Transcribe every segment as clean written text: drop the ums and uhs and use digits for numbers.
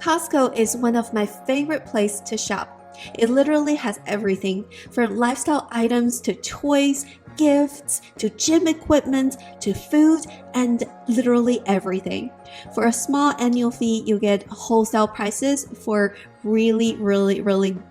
Costco is one of my favorite places to shop. It literally has everything from lifestyle items to toys, gifts, to gym equipment, to food, and literally everything. For a small annual fee, you get wholesale prices for really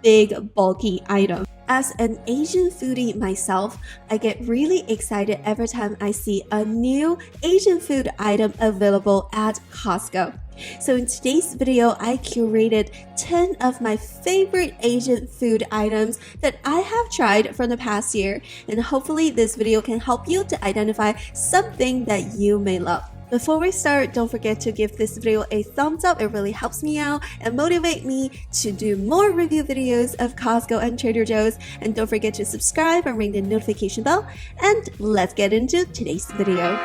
big, bulky items. As an Asian foodie myself, I get really excited every time I see a new Asian food item available at Costco. So in today's video, I curated 10 of my favorite Asian food items that I have tried from the past year, and hopefully this video can help you to identify something that you may love. Before we start, don't forget to give this video a thumbs up. It really helps me out and motivate me to do more review videos of Costco and Trader Joe's. And don't forget to subscribe and ring the notification bell. And let's get into today's video.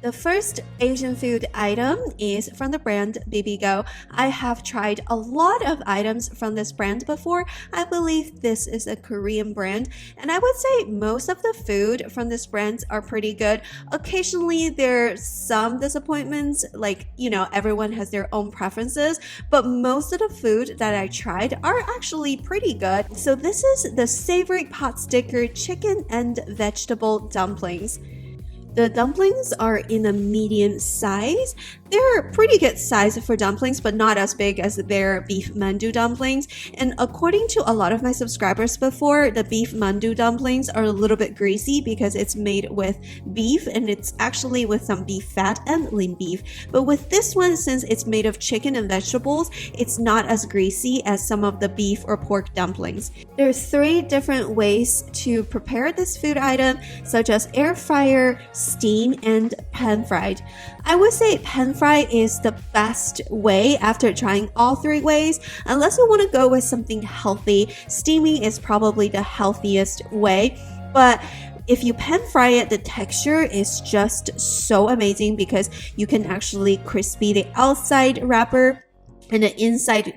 The first Asian food item is from the brand Bibigo. I have tried a lot of items from this brand before. I believe this is a Korean brand, and I would say most of the food from this brand are pretty good. Occasionally there's some disappointments, like, everyone has their own preferences, but most of the food that I tried are actually pretty good. So this is the savory pot sticker chicken and vegetable dumplings. The dumplings are in a medium size. They're pretty good size for dumplings, but not as big as their beef mandu dumplings. And according to a lot of my subscribers before, the beef mandu dumplings are a little bit greasy because it's made with beef, and it's actually with some beef fat and lean beef. But with this one, since it's made of chicken and vegetables, it's not as greasy as some of the beef or pork dumplings. There's 3 different ways to prepare this food item, such as air fryer, steam, and pan fried. I would say pan fry is the best way after trying all 3 ways. Unless you want to go with something healthy, steaming is probably the healthiest way. But if you pan fry it, the texture is just so amazing because you can actually crispy the outside wrapper and the inside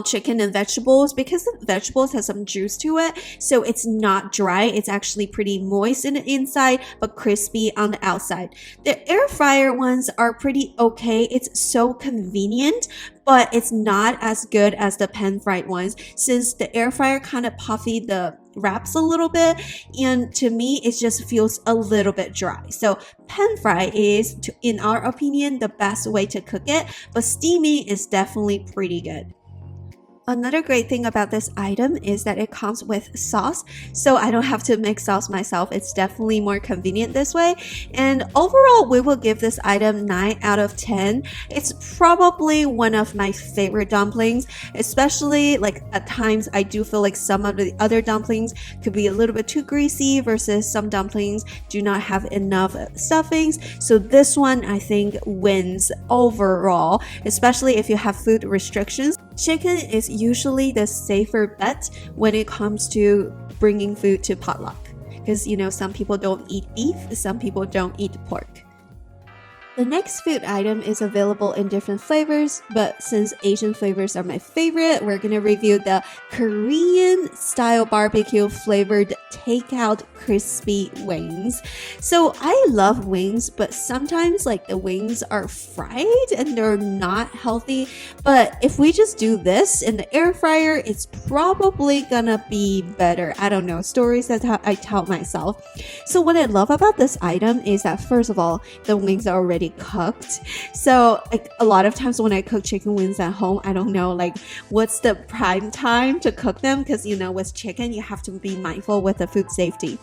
chicken and vegetables, because the vegetables has some juice to it, so it's not dry. It's actually pretty moist in the inside but crispy on the outside. The air fryer ones are pretty okay. It's so convenient, but it's not as good as the pan fried ones, since the air fryer kind of puffy the wraps a little bit, and to me it just feels a little bit dry. So pan fry is, in our opinion, the best way to cook it, but steaming is definitely pretty good. Another great thing about this item is that it comes with sauce, so I don't have to mix sauce myself. It's definitely more convenient this way. And overall, we will give this item 9 out of 10. It's probably one of my favorite dumplings, especially like at times I do feel like some of the other dumplings could be a little bit too greasy versus some dumplings do not have enough stuffings. So this one I think wins overall, especially if you have food restrictions. Chicken is usually the safer bet when it comes to bringing food to potluck, because some people don't eat beef, some people don't eat pork. The next food item is available in different flavors, but since Asian flavors are my favorite, we're going to review the Korean style barbecue flavored takeout crispy wings. So I love wings, but sometimes like the wings are fried and they're not healthy. But if we just do this in the air fryer, it's probably gonna be better. I don't know, stories that I tell myself. So what I love about this item is that, first of all, the wings are already cooked. So like a lot of times when I cook chicken wings at home, I don't know like what's the prime time to cook them, because with chicken you have to be mindful with the food safety.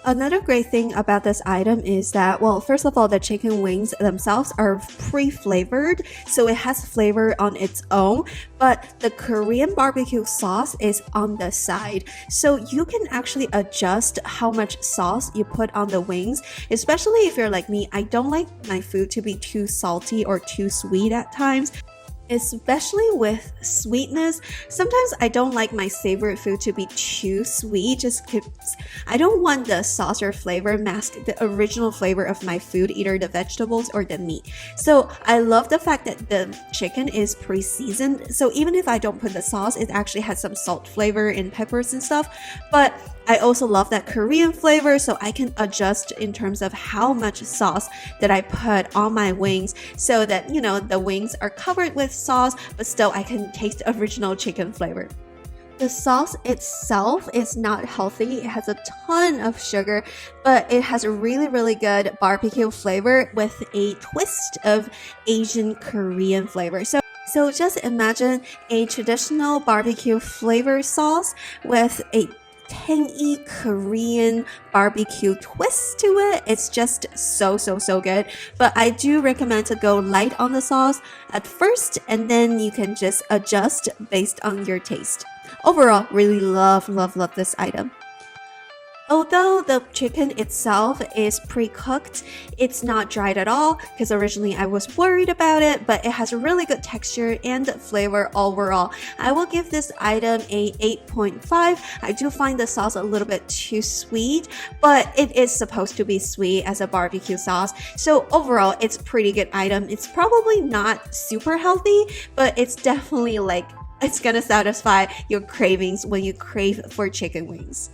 Another great thing about this item is that, well, first of all, the chicken wings themselves are pre-flavored, so it has flavor on its own, but the Korean barbecue sauce is on the side. So you can actually adjust how much sauce you put on the wings, especially if you're like me. I don't like my food to be too salty or too sweet at times. Especially with sweetness, sometimes I don't like my favorite food to be too sweet, just because I don't want the sauce or flavor mask the original flavor of my food, either the vegetables or the meat. So I love the fact that the chicken is pre-seasoned, so even if I don't put the sauce, it actually has some salt flavor and peppers and stuff. But I also love that Korean flavor, so I can adjust in terms of how much sauce that I put on my wings so that, the wings are covered with sauce, but still I can taste the original chicken flavor. The sauce itself is not healthy. It has a ton of sugar, but it has a really, really good barbecue flavor with a twist of Asian Korean flavor. So just imagine a traditional barbecue flavor sauce with a tangy Korean barbecue twist to it. It's just so good. But I do recommend to go light on the sauce at first, and then you can just adjust based on your taste. Overall, really love this item. Although the chicken itself is pre-cooked, it's not dried at all because originally I was worried about it, but it has a really good texture and flavor overall. I will give this item a 8.5. I do find the sauce a little bit too sweet, but it is supposed to be sweet as a barbecue sauce. So overall, it's a pretty good item. It's probably not super healthy, but it's definitely it's gonna satisfy your cravings when you crave for chicken wings.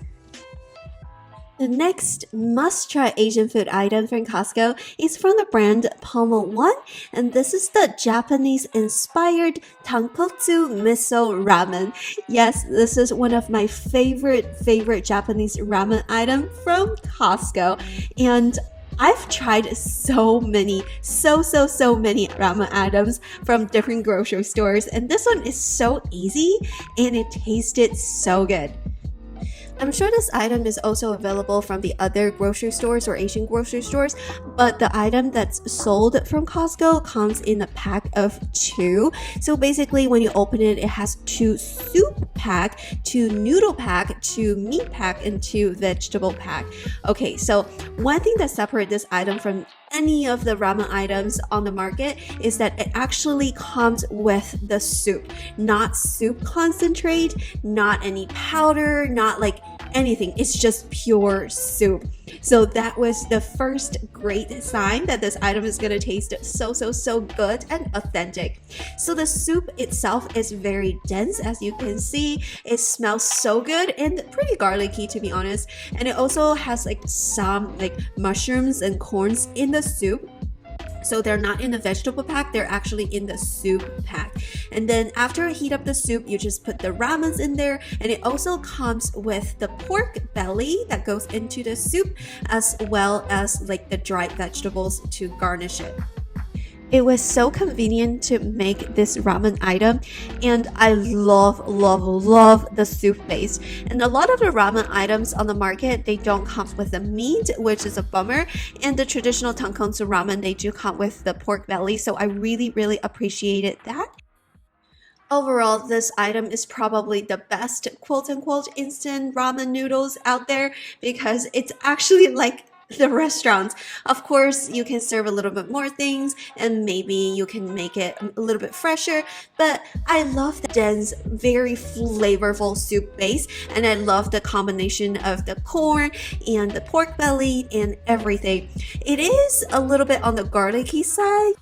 The next must-try Asian food item from Costco is from the brand Pulmuone, and this is the Japanese-inspired Tonkotsu Miso Ramen. Yes, this is one of my favorite Japanese ramen item from Costco, and I've tried so many ramen items from different grocery stores, and this one is so easy and it tasted so good. I'm sure this item is also available from the other grocery stores or Asian grocery stores, but the item that's sold from Costco comes in a pack of 2. So basically when you open it, it has 2 soup pack, 2 noodle pack, 2 meat pack, and 2 vegetable pack. Okay, so one thing that separates this item from any of the ramen items on the market is that it actually comes with the soup, not soup concentrate, not any powder, not anything. It's just pure soup. So that was the first great sign that this item is going to taste so good and authentic. So the soup itself is very dense, as you can see. It smells so good and pretty garlicky, to be honest. And it also has some mushrooms and corns in the soup. So they're not in the vegetable pack, they're actually in the soup pack. And then after you heat up the soup, you just put the ramens in there, and it also comes with the pork belly that goes into the soup, as well as the dried vegetables to garnish it. It was so convenient to make this ramen item, and I love the soup base. And a lot of the ramen items on the market, they don't come with the meat, which is a bummer. And the traditional Tonkotsu ramen, they do come with the pork belly, so I really appreciated that. Overall, this item is probably the best quote-unquote instant ramen noodles out there because it's actually the restaurants. Of course, you can serve a little bit more things and maybe you can make it a little bit fresher, but I love the dense, very flavorful soup base, and I love the combination of the corn and the pork belly and everything. It is a little bit on the garlicky side.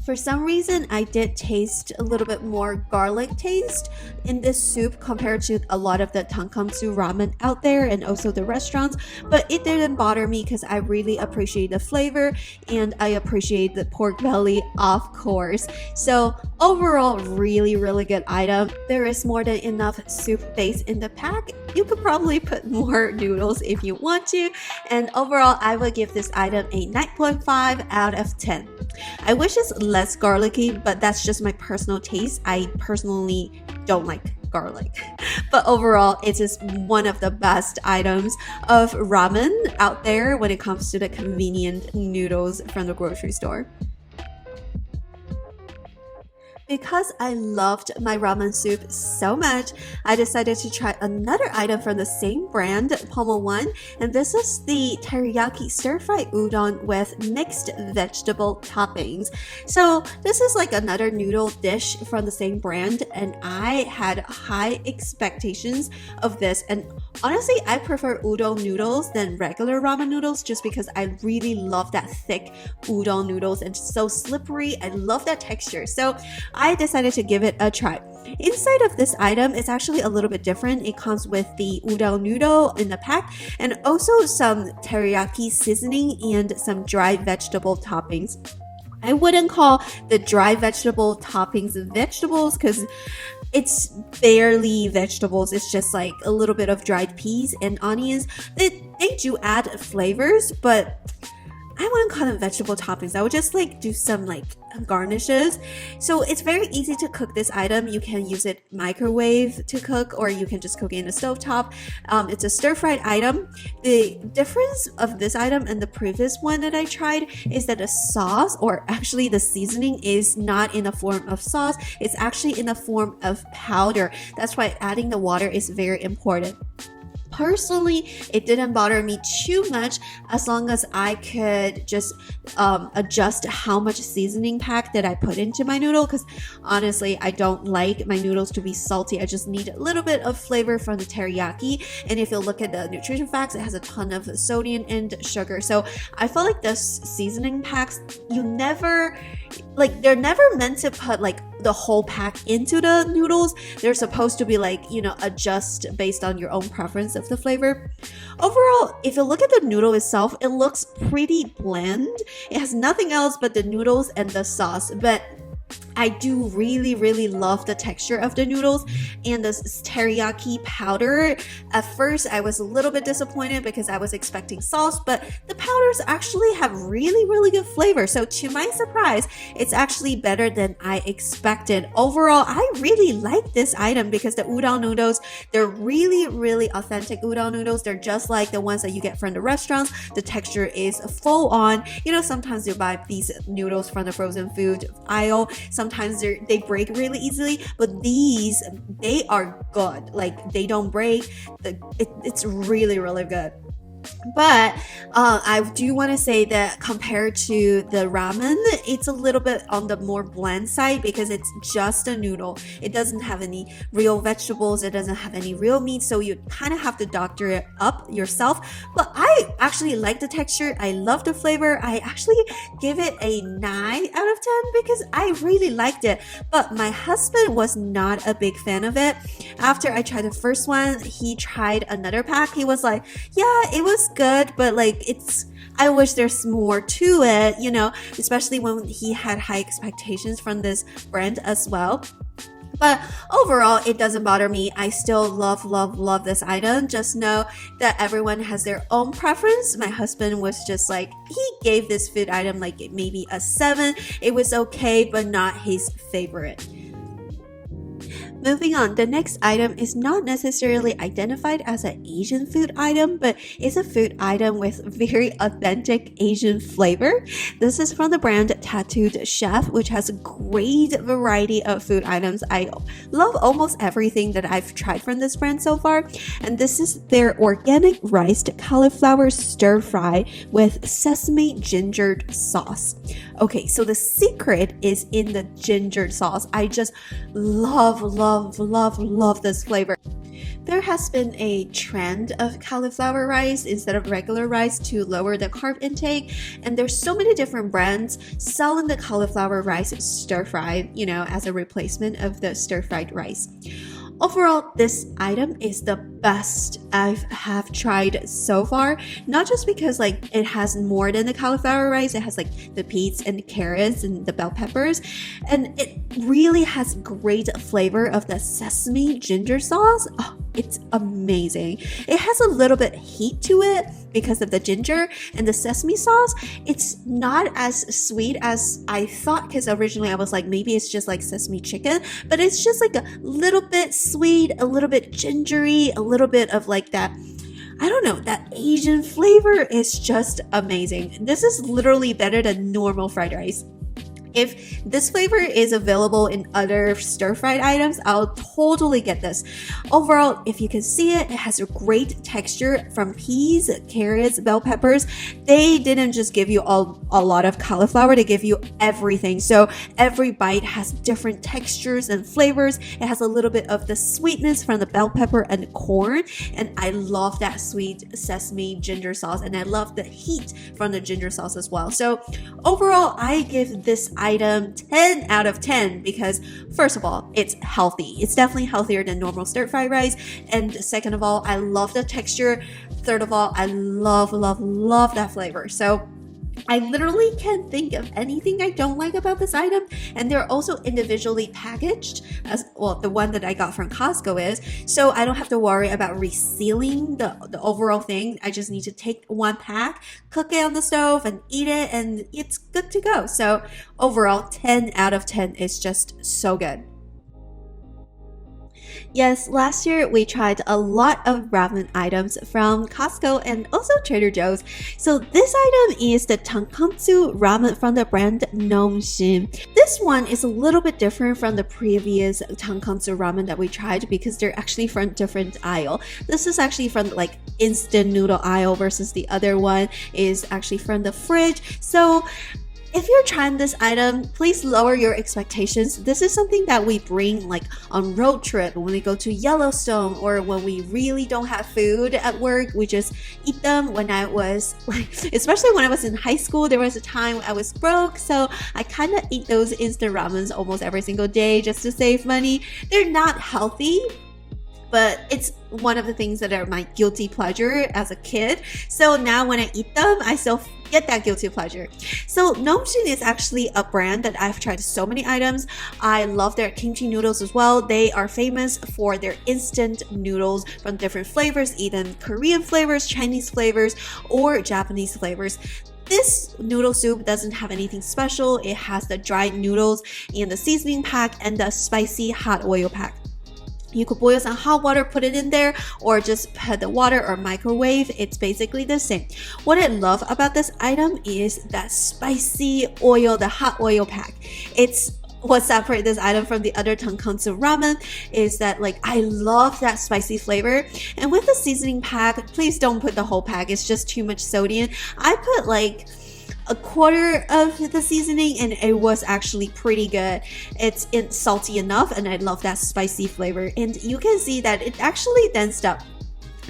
For some reason, I did taste a little bit more garlic taste in this soup compared to a lot of the Tonkotsu ramen out there and also the restaurants, but it didn't bother me because I really appreciate the flavor and I appreciate the pork belly, of course. So overall, really good item. There is more than enough soup base in the pack. You could probably put more noodles if you want to, and overall, I would give this item a 9.5 out of 10. I wish it's less garlicky, but that's just my personal taste. I personally don't like garlic. But overall, it is one of the best items of ramen out there when it comes to the convenient noodles from the grocery store. Because I loved my ramen soup so much, I decided to try another item from the same brand, Pulmuone, and this is the Teriyaki stir-fry udon with mixed vegetable toppings. So this is another noodle dish from the same brand, and I had high expectations of this. And honestly, I prefer udon noodles than regular ramen noodles just because I really love that thick udon noodles and so slippery. I love that texture. So I decided to give it a try. Inside of this item, it's actually a little bit different. It comes with the udon noodle in the pack and also some teriyaki seasoning and some dry vegetable toppings. I wouldn't call the dry vegetable toppings vegetables because it's barely vegetables. It's just like a little bit of dried peas and onions. They do add flavors, but I wouldn't call them vegetable toppings. I would just like do some like garnishes. So it's very easy to cook this item. You can use it microwave to cook, or you can just cook it in a stovetop. It's a stir-fried item. The difference of this item and the previous one that I tried is that the sauce, or actually the seasoning, is not in the form of sauce. It's actually in the form of powder. That's why adding the water is very important. Personally, it didn't bother me too much as long as I could just adjust how much seasoning pack that I put into my noodle, because honestly, I don't like my noodles to be salty. I just need a little bit of flavor from the teriyaki. And if you look at the nutrition facts, it has a ton of sodium and sugar. So I feel like the seasoning packs, they're never meant to put like the whole pack into the noodles. They're supposed to be like, adjust based on your own preference of the flavor. Overall, if you look at the noodle itself, it looks pretty bland. It has nothing else but the noodles and the sauce, but I do really, really love the texture of the noodles and the teriyaki powder. At first, I was a little bit disappointed because I was expecting sauce, but the powders actually have really, really good flavor. So to my surprise, it's actually better than I expected. Overall, I really like this item because the udon noodles, they're really, really authentic udon noodles. They're just like the ones that you get from the restaurants. The texture is full on. Sometimes you buy these noodles from the frozen food aisle. Sometimes they break really easily, but these, they are good. Like, they don't break. It's really, really good. But I do want to say that compared to the ramen, it's a little bit on the more bland side because it's just a noodle. It doesn't have any real vegetables. It doesn't have any real meat. So you kind of have to doctor it up yourself. But I actually like the texture. I love the flavor. I actually give it a 9 out of 10 because I really liked it. But my husband was not a big fan of it. After I tried the first one, he tried another pack. He was like, yeah, it was good, but like I wish there's more to it, especially when he had high expectations from this brand as well. But overall, it doesn't bother me. I still love this item. Just know that everyone has their own preference. My husband was just like, he gave this food item like maybe a 7. It was okay, but not his favorite. Moving on, the next item is not necessarily identified as an Asian food item, but it's a food item with very authentic Asian flavor. This is from the brand Tattooed Chef, which has a great variety of food items. I love almost everything that I've tried from this brand so far, and this is their organic riced cauliflower stir fry with sesame gingered sauce. Okay, so the secret is in the ginger sauce. I just love this flavor. There has been a trend of cauliflower rice instead of regular rice to lower the carb intake, and there's so many different brands selling the cauliflower rice stir fry, as a replacement of the stir fried rice. Overall, this item is the best I have tried so far. Not just because it has more than the cauliflower rice, it has the peas and the carrots and the bell peppers, and it really has great flavor of the sesame ginger sauce. Oh, it's amazing. It has a little bit heat to it because of the ginger and the sesame sauce. It's not as sweet as I thought, because originally I was like, maybe it's just like sesame chicken, but it's just a little bit sweet, a little bit gingery, a little bit of that, I don't know, that Asian flavor is just amazing. This is literally better than normal fried rice. If this flavor is available in other stir-fried items, I'll totally get this. Overall, if you can see it, it has a great texture from peas, carrots, bell peppers. They didn't just give you a lot of cauliflower, they give you everything. So every bite has different textures and flavors. It has a little bit of the sweetness from the bell pepper and corn, and I love that sweet sesame ginger sauce, and I love the heat from the ginger sauce as well. So overall, I give this item 10 out of 10 because first of all, it's healthy. It's definitely healthier than normal stir-fried rice. And second of all, I love the texture. Third of all, I love that flavor. So I literally can't think of anything I don't like about this item, and they're also individually packaged as well. The one that I got from Costco is, so I don't have to worry about resealing the overall thing. I just need to take one pack, cook it on the stove, and eat it, and it's good to go. So overall, 10 out of 10 is just so good. Yes, last year we tried a lot of ramen items from Costco and also Trader Joe's. So this item is the Tonkotsu ramen from the brand Nongshim. This one is a little bit different from the previous Tonkotsu ramen that we tried because they're actually from different aisle. This is actually from like instant noodle aisle versus the other one is actually from the fridge. So if you're trying this item, please lower your expectations. This is something that we bring like on road trip when we go to Yellowstone or when we really don't have food at work. We just eat them. When I was especially when I was in high school, there was a time I was broke, so I kind of eat those instant ramens almost every single day just to save money. They're not healthy, but it's one of the things that are my guilty pleasure as a kid. So now when I eat them, I still get that guilty pleasure. So Nongshim is actually a brand that I've tried so many items. I love their kimchi noodles as well. They are famous for their instant noodles from different flavors, either Korean flavors, Chinese flavors, or Japanese flavors. This noodle soup doesn't have anything special. It has the dried noodles in the seasoning pack and the spicy hot oil pack. You could boil some hot water, put it in there, or just put the water or microwave. It's basically the same. What I love about this item is that spicy oil, the hot oil pack. It's what separates this item from the other Tonkotsu ramen is that like I love that spicy flavor. And with the seasoning pack, please don't put the whole pack. It's just too much sodium. I put like a quarter of the seasoning and it was actually pretty good. It's salty enough and I love that spicy flavor, and you can see that it actually danced up.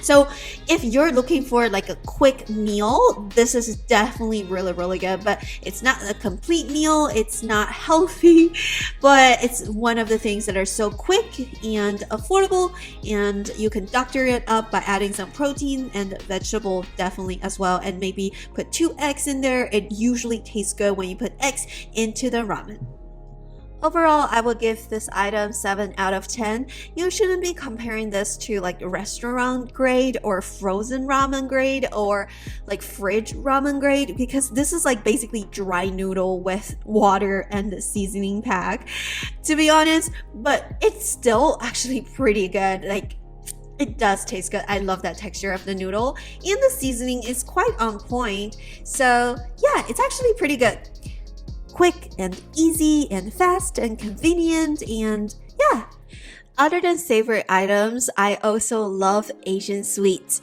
So if you're looking for like a quick meal, this is definitely really good, but it's not a complete meal. It's not healthy, but it's one of the things that are so quick and affordable, and you can doctor it up by adding some protein and vegetable definitely as well, and maybe put 2 eggs in there. It usually tastes good when you put eggs into the ramen. Overall, I would give this item 7 out of 10. You shouldn't be comparing this to like restaurant grade or frozen ramen grade or like fridge ramen grade, because this is like basically dry noodle with water and the seasoning pack, to be honest, but it's still actually pretty good. Like, it does taste good. I love that texture of the noodle, and the seasoning is quite on point. So yeah, it's actually pretty good. Quick and easy and fast and convenient, and yeah. Other than savory items, I also love Asian sweets.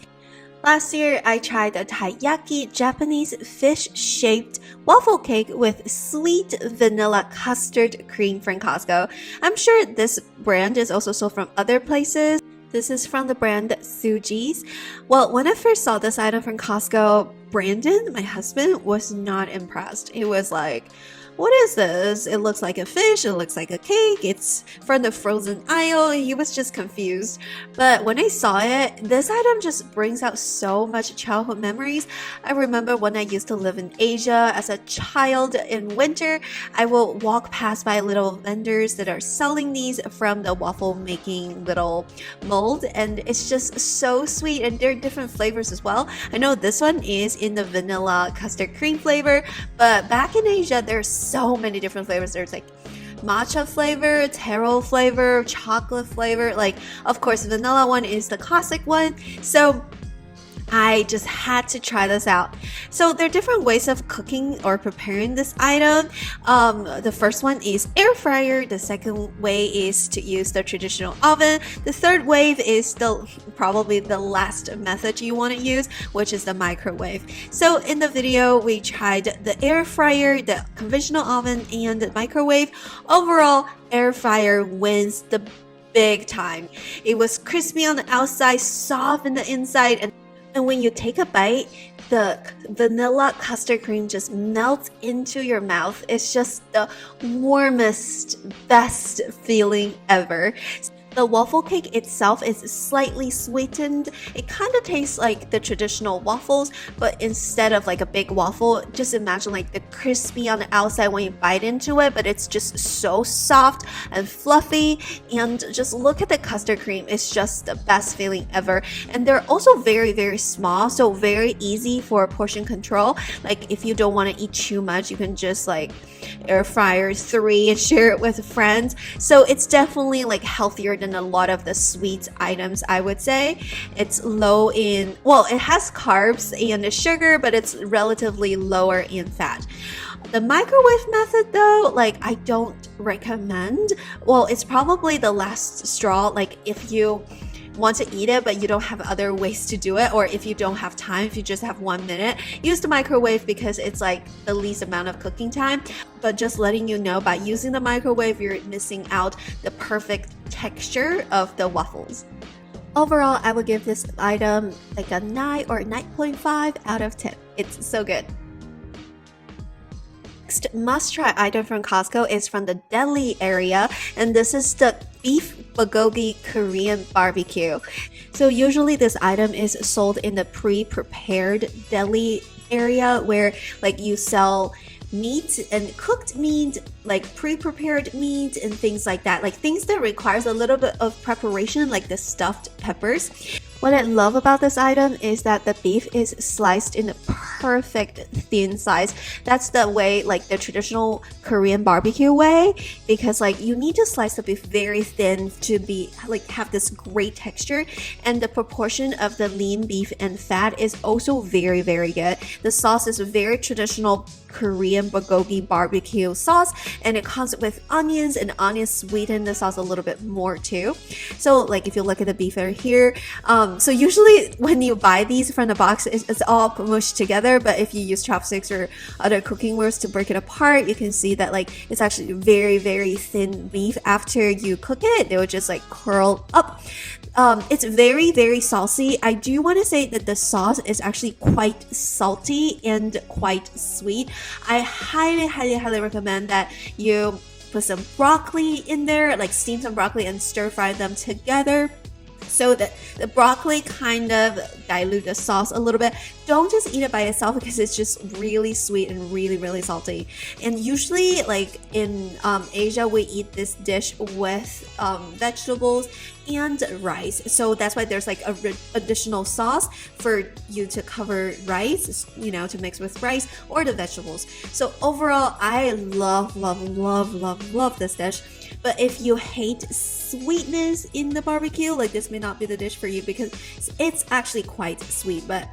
Last year, I tried a Taiyaki Japanese fish-shaped waffle cake with sweet vanilla custard cream from Costco. I'm sure this brand is also sold from other places. This is from the brand Suji's. Well, when I first saw this item from Costco, Brandon, my husband, was not impressed. He was like, what is this? It looks like a fish, it looks like a cake, it's from the frozen aisle. He was just confused. But when I saw it, this item just brings out so much childhood memories. I remember when I used to live in Asia as a child in winter, I will walk past by little vendors that are selling these from the waffle making little mold, and it's just so sweet, and there are different flavors as well. I know this one is in the vanilla custard cream flavor, but back in Asia, there's so many different flavors. There's like matcha flavor, taro flavor, chocolate flavor. Like, of course, vanilla one is the classic one. So I just had to try this out. So there are different ways of cooking or preparing this item. The first one is air fryer. The second way is to use the traditional oven. The third wave is probably the last method you want to use, which is the microwave. So in the video, we tried the air fryer, the conventional oven, and the microwave. Overall, air fryer wins the big time. It was crispy on the outside, soft on the inside, and when you take a bite, the vanilla custard cream just melts into your mouth. It's just the warmest, best feeling ever. The waffle cake itself is slightly sweetened. It kind of tastes like the traditional waffles, but instead of like a big waffle, just imagine like the crispy on the outside when you bite into it, but it's just so soft and fluffy. And just look at the custard cream. It's just the best feeling ever. And they're also very, very small, so very easy for portion control. Like if you don't want to eat too much, you can just like air fryer 3 and share it with friends. So it's definitely like healthier than a lot of the sweet items, I would say. It's low in, well, it has carbs and the sugar, but it's relatively lower in fat. The microwave method though, like I don't recommend. Well, it's probably the last straw. Like if you want to eat it but you don't have other ways to do it, or if you don't have time, if you just have 1 minute, use the microwave because it's like the least amount of cooking time. But just letting you know, by using the microwave, you're missing out the perfect texture of the waffles. Overall, I would give this item like a 9 or 9.5 out of 10. It's so good. Next must-try item from Costco is from the deli area, and this is the beef Bugogi Korean barbecue. So usually this item is sold in the pre-prepared deli area where like you sell meat and cooked meat, like pre-prepared meat and things like that, like things that requires a little bit of preparation, like the stuffed peppers. What I love about this item is that the beef is sliced in a perfect thin size. That's the way, like the traditional Korean barbecue way, because like you need to slice the beef very thin to be like have this great texture, and the proportion of the lean beef and fat is also very, very good. The sauce is a very traditional Korean bulgogi barbecue sauce, and it comes with onions, and onions sweeten the sauce a little bit more too. So like if you look at the beef right here, so usually when you buy these from the box, it's all mushed together, but if you use chopsticks or other cooking wheels to break it apart, you can see that like it's actually very, very thin beef. After you cook it, they will just like curl up. It's very, very saucy. I do want to say that the sauce is actually quite salty and quite sweet. I highly, highly, highly recommend that you put some broccoli in there, like steam some broccoli and stir fry them together, so that the broccoli kind of dilute the sauce a little bit. Don't just eat it by itself because it's just really sweet and really, really salty. And usually like in Asia, we eat this dish with vegetables and rice, so that's why there's like a additional sauce for you to cover rice, you know, to mix with rice or the vegetables. So overall, I love, love, love, love, love this dish. But if you hate sweetness in the barbecue, like this may not be the dish for you because it's actually quite sweet, but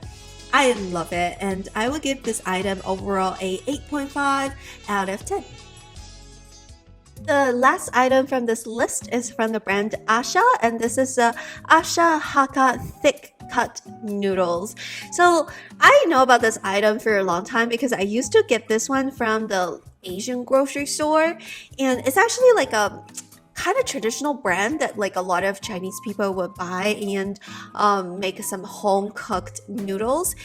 I love it, and I would give this item overall a 8.5 out of 10. The last item from this list is from the brand A-Sha, and this is the A-Sha Hakka thick cut noodles. So I know about this item for a long time because I used to get this one from the Asian grocery store, and it's actually like a kind of traditional brand that like a lot of Chinese people would buy and make some home cooked noodles.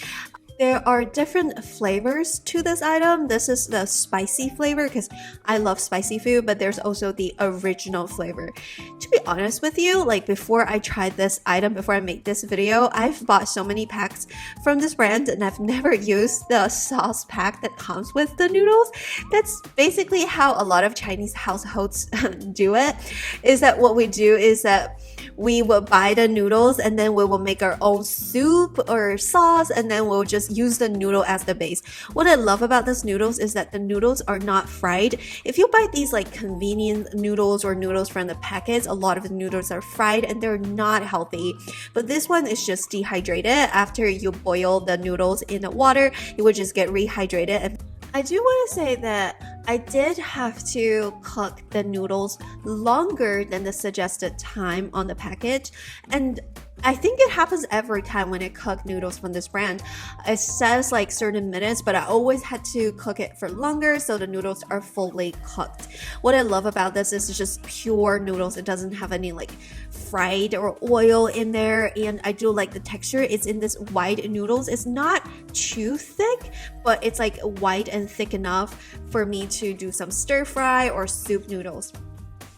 There are different flavors to this item. This is the spicy flavor because I love spicy food, but there's also the original flavor. To be honest with you, like before I tried this item, before I made this video, I've bought so many packs from this brand and I've never used the sauce pack that comes with the noodles. That's basically how a lot of Chinese households do it, is that what we do is that we will buy the noodles and then we will make our own soup or sauce, and then we'll just use the noodle as the base. What I love about this noodles is that the noodles are not fried. If you buy these like convenient noodles or noodles from the packets, a lot of the noodles are fried and they're not healthy. But this one is just dehydrated. After you boil the noodles in the water, it will just get rehydrated. And I do want to say that I did have to cook the noodles longer than the suggested time on the package, and I think it happens every time when I cook noodles from this brand. It says like certain minutes, but I always had to cook it for longer so the noodles are fully cooked. What I love about this is it's just pure noodles. It doesn't have any like fried or oil in there, and I do like the texture. It's in this white noodles. It's not too thick, but it's like white and thick enough for me to do some stir fry or soup noodles.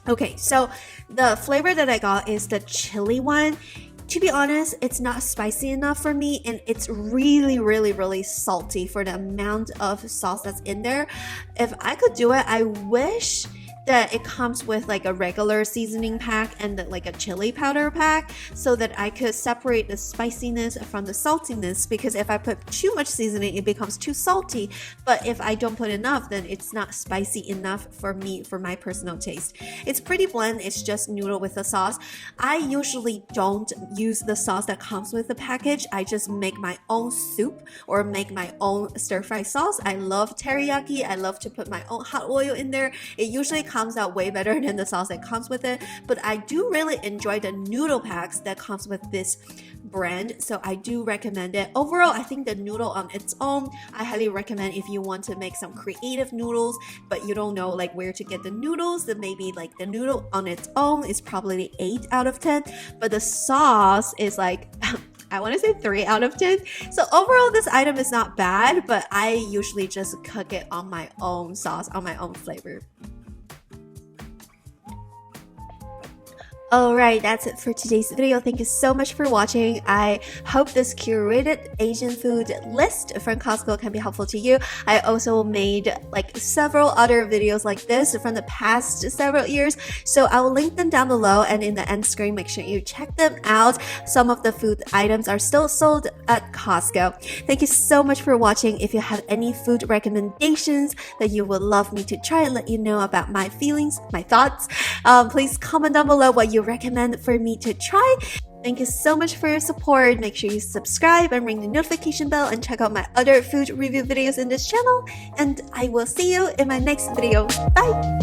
Okay, so the flavor that I got is the chili one. To be honest, it's not spicy enough for me, and it's really salty for the amount of sauce that's in there. If I could do it, I wish that it comes with like a regular seasoning pack and like a chili powder pack so that I could separate the spiciness from the saltiness, because if I put too much seasoning it becomes too salty, but if I don't put enough then it's not spicy enough for me, for my personal taste. It's pretty bland, it's just noodle with the sauce. I usually don't use the sauce that comes with the package. I just make my own soup or make my own stir fry sauce. I love teriyaki. I love to put my own hot oil in there. It usually comes out way better than the sauce that comes with it, but I do really enjoy the noodle packs that comes with this brand, so I do recommend it. Overall, I think the noodle on its own, I highly recommend if you want to make some creative noodles but you don't know like where to get the noodles, then maybe like the noodle on its own is probably 8 out of 10, but the sauce is like I want to say 3 out of 10. So overall, this item is not bad, but I usually just cook it on my own sauce, on my own flavor. Alright, that's it for today's video. Thank you so much for watching. I hope this curated Asian food list from Costco can be helpful to you. I also made like several other videos like this from the past several years, so I will link them down below and in the end screen. Make sure you check them out. Some of the food items are still sold at Costco. Thank you so much for watching. If you have any food recommendations that you would love me to try and let you know about my feelings, my thoughts, please comment down below what you recommend for me to try. Thank you so much for your support. Make sure you subscribe and ring the notification bell and check out my other food review videos in this channel, and I will see you in my next video. Bye!